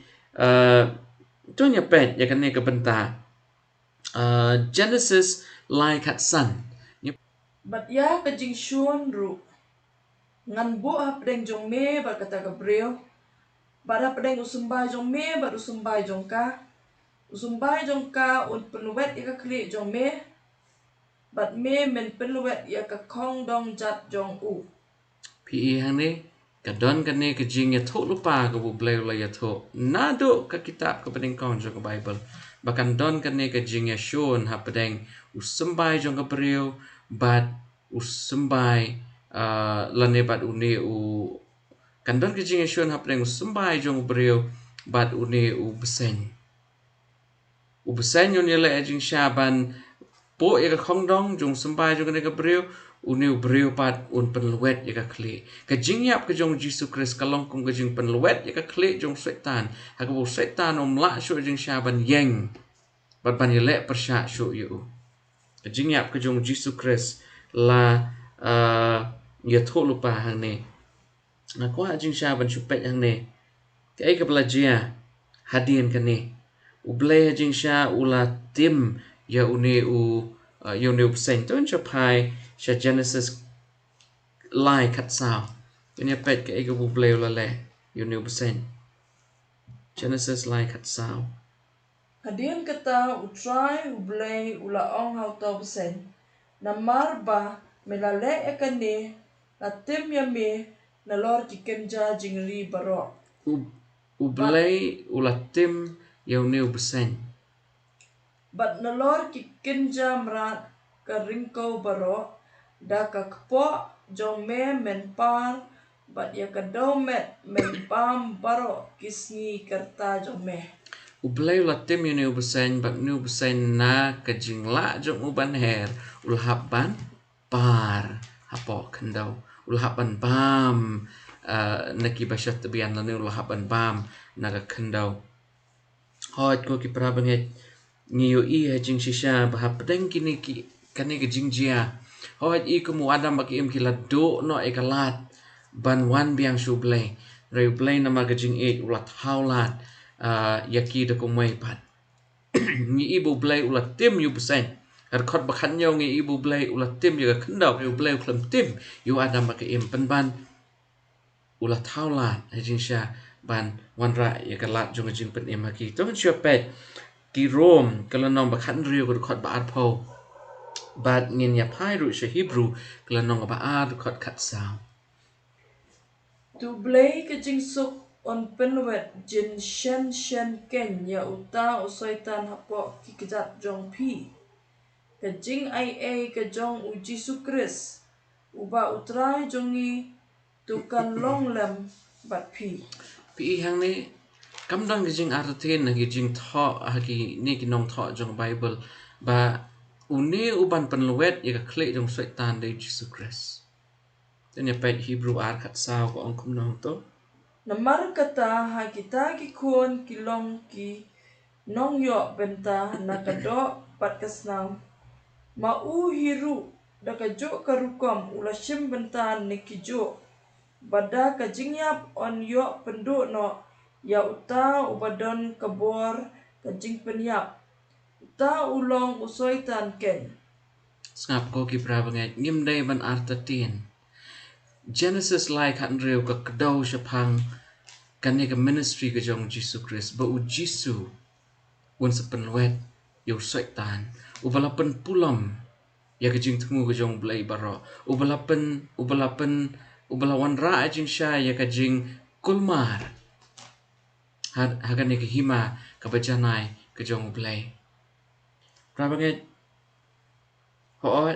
tu nya pet ya kan ne ka benta Genesis lai khat san Bat ya kajing shun ru ngan bu hap deng jong me bat kata kepriu bat hap deng usumbai jong me bat usumbai jong ka un penuwet ya ka kli jong me bat me men penuwet ya ka kong dong jat jong u pi hang ne ka don kan ne ka jing ya tho lupa ka bu blay la ya tho na do ka kitab ka pedeng kong jong ka Bible bahkan don kan ne ka jing ya shon ha pedeng usumbai jong ka priu bat usumbai la ne bat une u kan don ka jing ya shon ha pedeng usumbai jong priu bat une u besen Ubesen yon yele jing shaban po ya ka khong dong jong sampai jong ne ka brio uniu brio pat un penluet ya ka kli ka jingyap ka jong Jesus Christ ka long kung ka jing penluet ya ka kli jong setan ha ka bo setan la shu jing shaban yeng bat ban yele persha shu yu ka jingyap ka jong Jesus Christ la ya tho lupa hang ne na kwa jing shaban shu pet hang ne ka ai ka blajia hadien ka ne uble jing sha ula tim ya une you ne sen ton cha pai sha Genesis lai khat sao ini pet ke ego uble ula le you ne sen Genesis lai khat sao Hadian kata utrai ublay ula ong hau tau besen. Na marba melale ekane na tim yame na lor kikenja jingri baro. uble ula tim ya ne sen Bat na lor kikenja mrat ka ringkau baro da ka kpo jong me men par bat ya ka dau met men pam baro kisni kerta jong me. uble ula tim ya ne sen bat ne sen na ka jingla jong uban her ulhap ban par hapo kendau ulhap ban bam naki basyat tebian lani ulhap ban bam naga kendau hot ko ki prabanget ngiyo I jing shisha bahap pedeng kini ki kani ke jingjia hot I ko mu adam baki im kila do no ekalat ban wan biang shu blay ray blay nama ke jing e ulat haulat yaki de ko mai pat ni ibu blay ulat tim yu persen har khot bakhan nhau ngi ibu blay ulat tim yu kendau yu blay klam tim yu adam baki im ban ulat haulat jing sha ban wan ra yakalat jong jing pen im haki to sure pet ki rom kala nong ba khan riu ko khot ba ar pho bat ngin ya phai ru she hebrew kala nong ba ar khot khat sao Tu blay ke jing suk on penwet jin shen ken ya uta usoitan hapo kikijat jong pi. Ke jing ai ke jong u Jesu Chris. Uba utrai jongi tukan long lem bat pi. pi hang ne kam dang ki jing ar ten na ki jing tho ha ki ni ki nong tho jong bible ba uni uban penluet ya ka kle jong setan de jesus christ then ya pet hebrew ar khat sao ko ong kum nong to Namar kata ha kita ki kuon ki long ki nong yo benta nakado pat kasnam. Ma u hiru da ka jo karukom ula shim benta nikijo. Bada ka jingyap on yo pendu no ya uta ubadon kabor ka jing penyap. Uta ulong usoitan ken. ngap ko ki pra bangai ngim dai ban ar ta tin genesis lai khat riu ka kdo shapang kan ni ka ministry ka jong jesus christ ba u jisu un sa penluet yo setan ubalapan pulam ya ke jing tunggu ke jong blai baro ubalawan ra jing sha ya ke jing kulmar hagan ni ke hima ka bajanai ke jong blai prabanget ho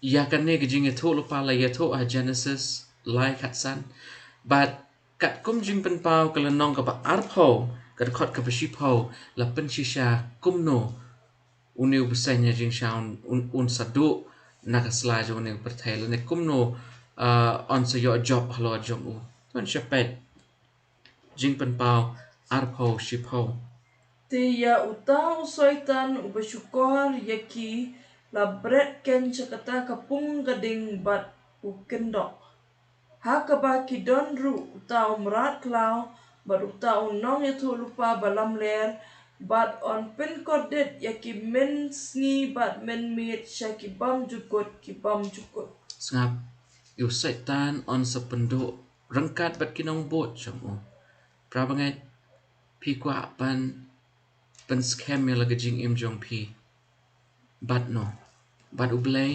ya kan ni ke jing etho lupa la ya tho a genesis lai khatsan but kat kum jing pen pau kala nong ka ba arpho kat khot ka bashipho la pen shisha kumno uniu besanya jing shaun un sadu nakasla jo ne perthel ne kumno on sa yo job halo jong u ton chapet jing pen pau arpho shipho Te ya uta usoitan ubasyukor yaki la bret ken chakata kapung gading bat ukendok. Hakaba kidon ru uta umrat klau bat uta unong yatu lupa balam ler bat on pen kordet yaki men sngi bat men mit syaki bam jukut ki bam jukut. ngap yu setan on sa pendo rangkat bat kinong bot jong u prabangai pi kwa pan scam ya laga jing im jong pi bat no bat ublay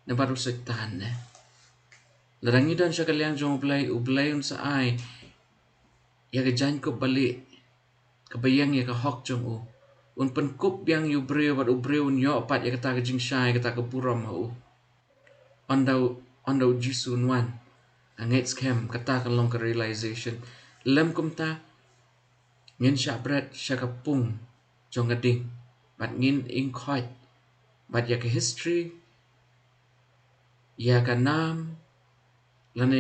na baru setan ne larangi dan syakaliang jong ublay un sa ai ya ke jan ko bali kabayang ya ka hok jong u un pen kup yang yu breu bat ubreu un yo pat ya kata ke jing shai kata ke puram hu ondau jisu nuan angait scam kata kan long ka realization lem kum ta ngin sha bread sha kapung jong gading but ngin in khoi but ya ka history ya ka nam lane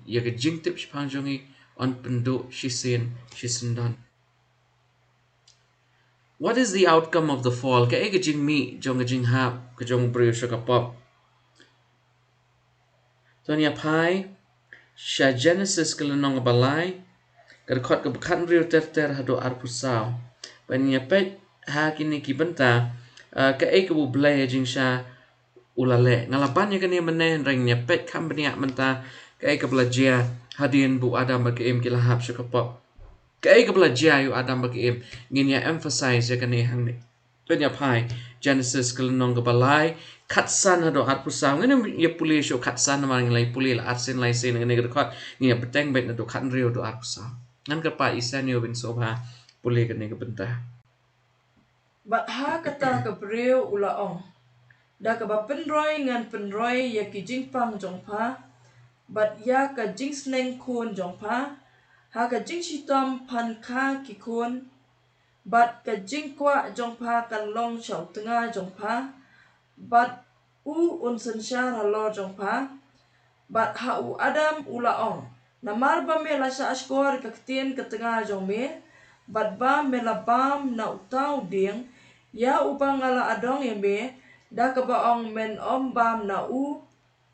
ya ka jing tip pang jongi on pendo shisen. What is the outcome of the fall? Ka ega jing mi jong a jing hap ka jong brio shaka pop. Tonya pai sha Genesis kalanong balai ka khot ka bakhan rio ter hado arpusao. Panya pet ha kini ki benta ka ega bu blay jing sha ulale ngalaban ya kani menen reng nya pet kam bnia menta ka ega blajia hadin bu adam ba em kilahap shaka pop. Kaya ka belajar yu Adam bagi im ngin ya emphasize ya kani hang ni penya pai Genesis kelenong ke balai katsan hado ar pusang ngin ya puli syo katsan mang lai puli la arsin lai sin ngin ga khot ngin ya beteng bet na do khan rio do ar pusang ngan ka pa isan yo bin sobha puli kani ka benta. Bat ha kata ka breu ula ong. Da ka ba penroi ngan penroi ya ki jingpang jong pa. Bat ya ka jing sneng kun jong pa. Ha ka jing shitom pan ka ki kun. Bat ka jing kwa jong pa kan long chau tengah jong pa. Bat u unsen sha lo jong pa. Bat ha u Adam ula ong. Namar ba me la sha ashkor ka ktien ka tengah jong me. Bat ba me la bam na utau ding. Ya upang ala adong ya me. Da ka ba ong men om bam na u.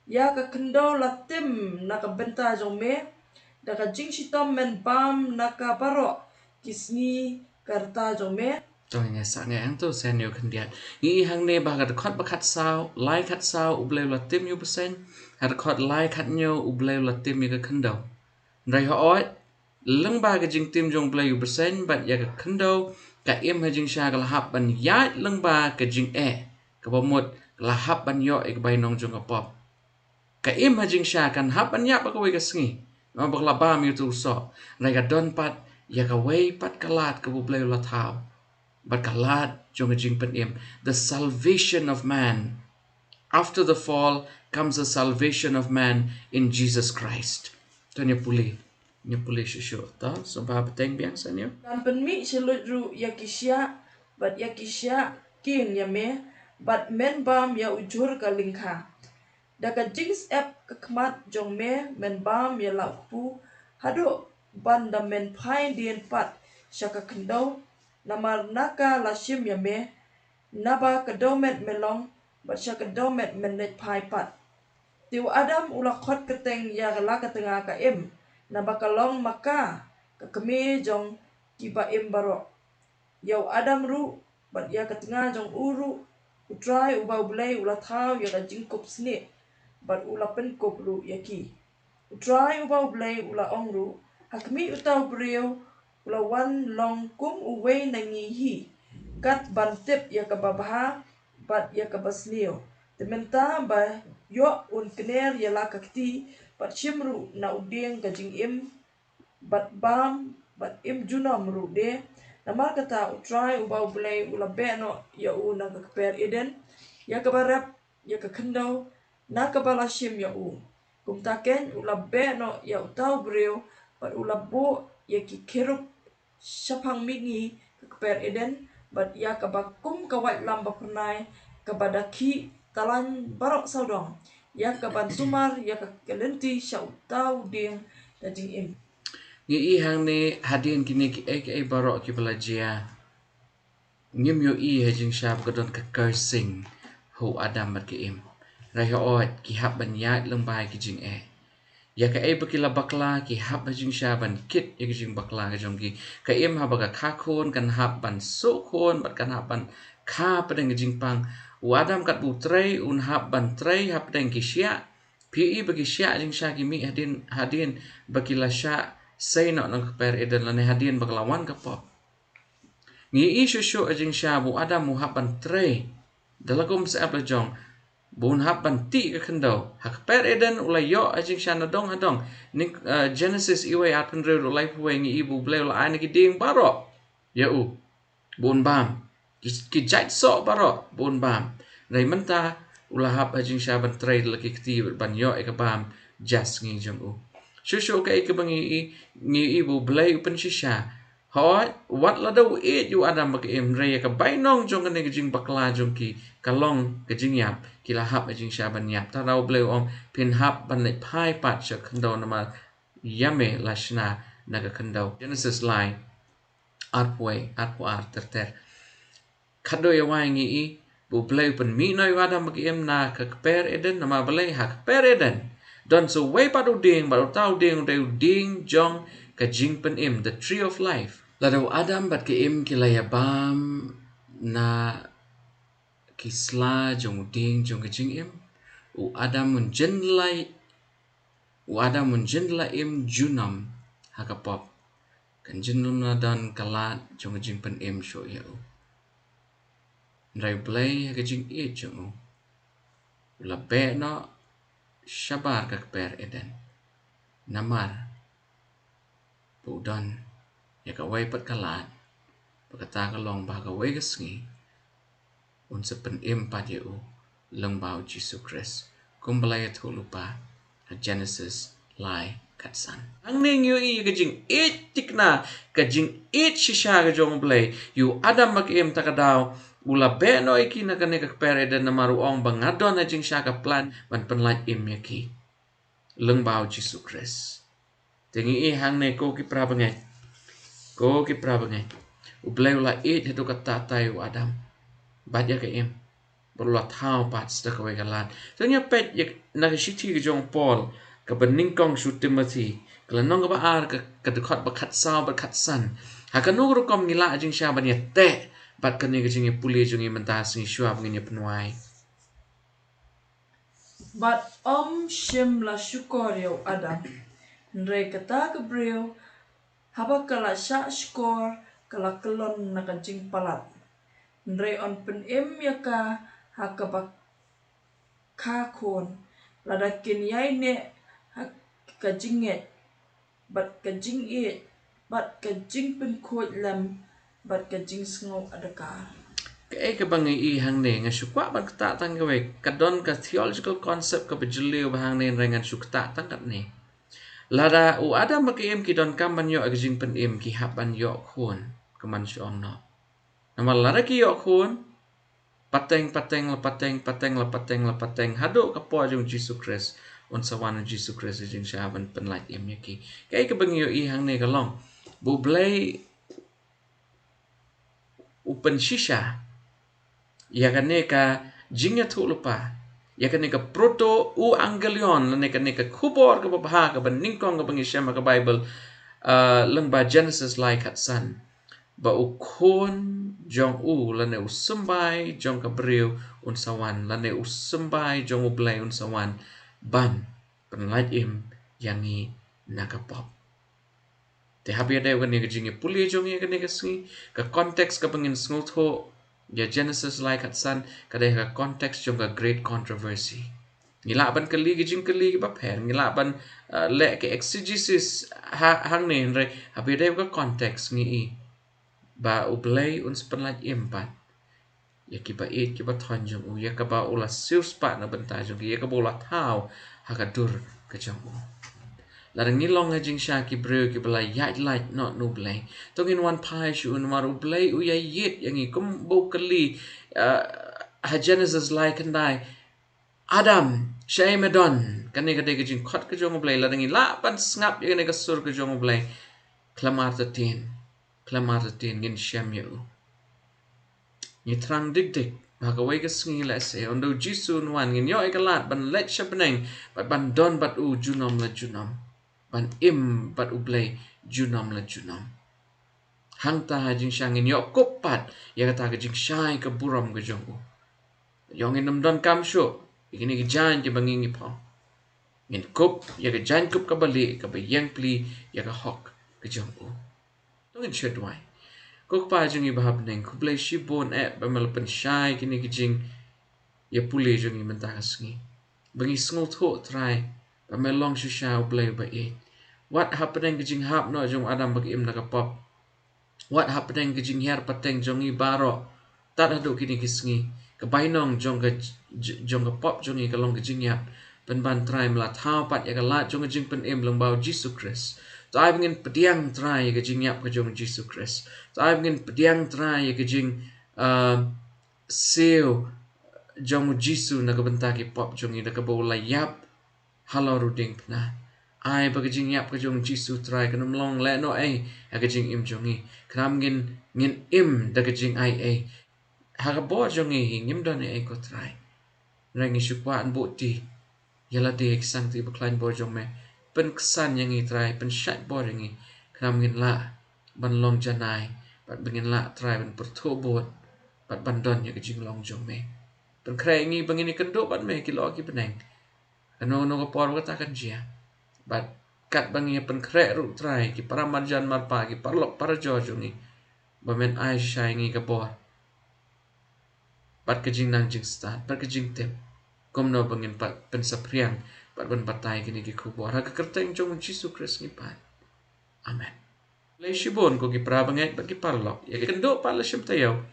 Ya ka kendo la tim na ka benta jong me. Da ka jing shitom men bam na ka baro. Kisni karta jong me. Tong nya sa nga ang to sen yo kandiat ngi hang ne ba ga khot ba khat sao lai khat sao ubleu la tim yu persen har khot lai khat nyo ubleu la tim yu ka khando rai ho oi leng ba ga jing tim jong bleu yu persen bat ya ka khando ka em ha jing sha ga la hap ban ya leng ba ka jing ka ba mot la hap ban yo ek bai nong jong ka pop ka em ha jing sha kan hap ban ya ba ka wei ka sngi ma ba la ba mi tu so rai ga don pat ya ka wei pat kalat ka bu bleu la thao but kalat jong jing pen im the salvation of man after the fall comes the salvation of man in Jesus Christ to nya puli shu ta so ba beteng biang san yo Dan penmi selut ru yakisya. Bat yakisya kin ya me. Bat men bam ya ujur ka lingka. Daga jings ep kekmat jong me men bam ya lau pu. Hado banda men pai dien pat syaka kendau. Namar naka lasim ya me. Naba kedomet melong. Bat syaka kedomet menet pai pat. Tiu Adam ula khot keteng ya gala ketengah ka em. Naba kalong maka kekeme jong kiba em barok. Yau Adam ru bat ya ketengah jong uru. Utrai ubau belai ula thau ya ka jingkup sne. Bat ula penkop ru yaki. Utrai ubau belai ula ong ru. Hakmi utau beriau ula wan long kum uwe nangi hi. Kat bantip ya ka babaha bat ya ka basneo. Tementa ba yo un kener ya la kakti bat shimru na udeng ka jing im bat bam bat im junam ru de. Namar kata utrai ubau belai ula beno ya u na ka per eden ya ka barap ya ka kendau na ka balashim ya u. Kumtaken ula beno ya utau beriau bat ula bo ya ki kerup syapang mingi ka per eden bat ya ka bakum ka wat lamba pernai ka badaki talan barok saudong ya ka ban sumar ya ka kelenti sya utau ding da jing im. ngi i hang ne hadin kini ki ek barok ki belajia ngim yo i ha jing sha ba don ka cursing ho Adam mat ki im rai ho ot ki hab ban ya leng bai ki jing ya ka bakila bakla ki hab ha jing sha ban kit ya ki jing bakla ka jong ki ka im ha ba ka kha khon kan hab ban so khon bat kan hab ban kha padeng jing pang u Adam kat bu trei un hab ban trei hab deng ki sia pi i bagi sia jing sha ki mi hadin bakila sha say no nang per eden lane hadin baklawan ka pop ngi i shu jing sha bu Adam mu hab ban trei dalagum sa apla jong bun hab ban ti ka khando hak per eden ulai yo jing sha na dong adong ni Genesis iwe atun re ulai puwe ngi ibu bleu la ani ki ding baro ya u bun bam ki jait so baro bun bam rai menta ula hab jing sha ban trei laki kti ban yo e ka bam jas ngi jong u shu ka bangi ibu bleu pen shisha Hoi, wat la dau you Adam bagi raya ka bainong jong ka jing bakla jong ki kalong ka jing yap ki la hap jing sha ban yap ta rau bleu om pin hap ban le pai pat cha khando nama yame lashna naga khando Genesis line arpwe arpo ter khado ya wai ngi I bu bleu pen mi noi Adam bagi na ka per eden nama blei hak per eden don so way padu ding ba tau ding ding jong ka jing pen the tree of life Lalu Adam bat ke ki layabam na kisla jong ding jong kecing u Adam mun jen lai junam hakapop kan jenum na dan kalat jong kecing pen sho ya u rai play kecing jong u la be no shabar ka per eden namar budan ya ka wai pat kalat pakata ka long ba ka wai ka sngi un sa pen pa dia u lang bau Jesus Christ kumbalaya thu lupa Genesis lai kat san ang ning yu I ka jing tikna ka jing shisha ka jong blay yu Adam mak takadaw ula be no iki na ka pere dan na maruong bangadon na jing sha ka plan ban penlat yaki lang bau Jesus Christ tingi hang ne ko ki prabangai ublay ula hedu ka tatay u Adam Badia ke berlah tahu pat sida ka wegalan tanya pet yak nagashiti ke jong Paul ka bening kong su Timothy kala nong ba ar ka dekat bakat saw bakat san hakanu ru kom ngila jing sha ban te bat kan ni jing puli jing mentas ni shua ngin penuai But Shem la shukor yo Adam. Nre kata Gabriel haba kala sha shukor kala kelon na kajing palat. Nre on pen yaka hakabak kakon ladakin yai ne kajinget bat kajing bat kajing pen kot lam bat kajing sngau adakar. ke bangi hang ne nga shukwa ban kata tang ka we kadon ka theological concept ka bejliu bahang ne rengan shukta tang kat ne lada u Adam makiem ki don kam ban yo jing pen ki hap ban yo khon kaman shong no nama lada ki yo khon pateng hado ka po jong Jesus Christ on sawan Jesus Christ jing shaban penlat yaki kai ka bangyo hang ne ka long bu blay upen shisha ya ka ne ka jingya thu lupa ya ka ne ka proto u angelion ne ka kubor ka babha ka ban ningkong ka bangi shema ka Bible lang ba Genesis like at san ba u khon jong u lane u sumbai jong ka breu un sawan lane u sumbai jong u blay un sawan ban penlat yangi nakapop te habia de ka ne ka jingi puli jong ya ka ne ka singi ka context ka bangin snutho ya Genesis like at san kada ka context jong ka great controversy ngila ban kali gijing kali ba pher ngila ban le ke exegesis hang ne re habi de ka context ngi ba ublay uns penlat pat ya ki ba ki ba thon jong u ya ka ba ula sius pa na banta jong ya ka bola thau hakadur ka jong u larang ngilong jing sha ki breu ki bala yat light not no blay tongin one pai shu un maru blay u ya yit yang i kum bo kali ha Genesis like and I Adam Shaimedon kani ka de ka jing khot ka jong blay larang la pan ngap ya ne ka sur ka jong blay klamar tin ngin sham yu ni trang dik baka wai ka sngi la se ondo jisun wan ngin yo ikalat ban let shapeneng ban don bat u junom la junom ban bat u blay junom la junom hang ta jing shang ngin yo kopat ya kata ka jing shai ka buram ka jong u yo ngin nam don kam sho ikini ki jan ki bangi ngi pa ngin kop ya ka jan kop ka bali ka ba yang pli ya ka hok ka jong u tongin shedwai kok pa jing i bahab neng kublay shibon ba malapan shai kini kijing ya puli jing i mentakas ngi bangi sngo tho try ba melong shisha blay ba what happening kijing hap no jong Adam bagi nakapop what happening kijing her pateng jong i baro tat hadu kini kisngi kabainong jong ka pop jong i kalong kijing yap ban try mla thau pat ya ka lat jong jing pen lang bau Jesus Christ Tayo ngin pediang try ke jingyap ke jong Jesus Christ. Tayo ngin pediang try ke jing seo jong Jesus na kabentaki pop jong ida ka bola yap halo ruding pna. Ai ba ke jingyap ke jong Jesus try ke long le no ai ke jing im jong i. Kram ngin im da ke jing ai. Ha ka bo jong i ngim don ai ko try. Rangi syukwa an bukti. Yala de sang ti baklan bo jong me. Pen kesan yang i try pen syat bo yang i. Kram ngin la ban long janai. Bat bengin la try ban pertu bot. Bat ban don ya ke jing long jong me. Pen kray ngi bengin i kendo bat me ki lo ki peneng. Kano no ko por ko ta kan jia. Bat kat bangi pen kray ru try ki para marjan marpa ki parlok para jo jong i. Ba men ai shai ngi ka bor. Bat ke jing nang jing start. Bat ke jing tip. Kom no bangin pat pensapriang pat ban patai kini ki kubor ha kerteng jong Jesus Christ ni pan. Amen. Lay shibon ko ki prabanget bagi parlok ya kendo pala sim tayo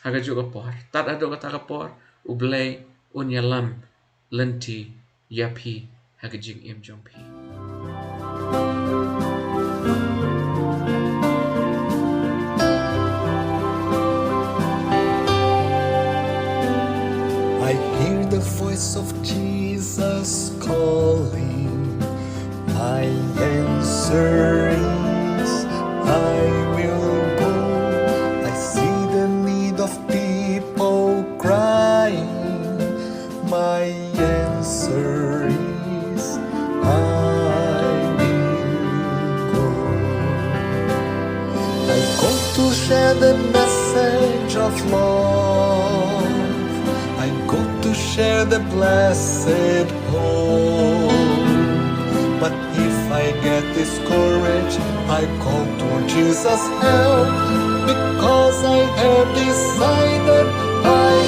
ha ga juga por tat ado kata ka por ublay unyalam lenti yapi ha ga jing im jong pi. I hear the voice of Jesus calling. My answer is, I will go. I see the need of people crying. My answer is, I will go. I go to share the message of love. I go to share the blessed hope. But if I get discouraged, I call to Jesus' help. Because I have decided I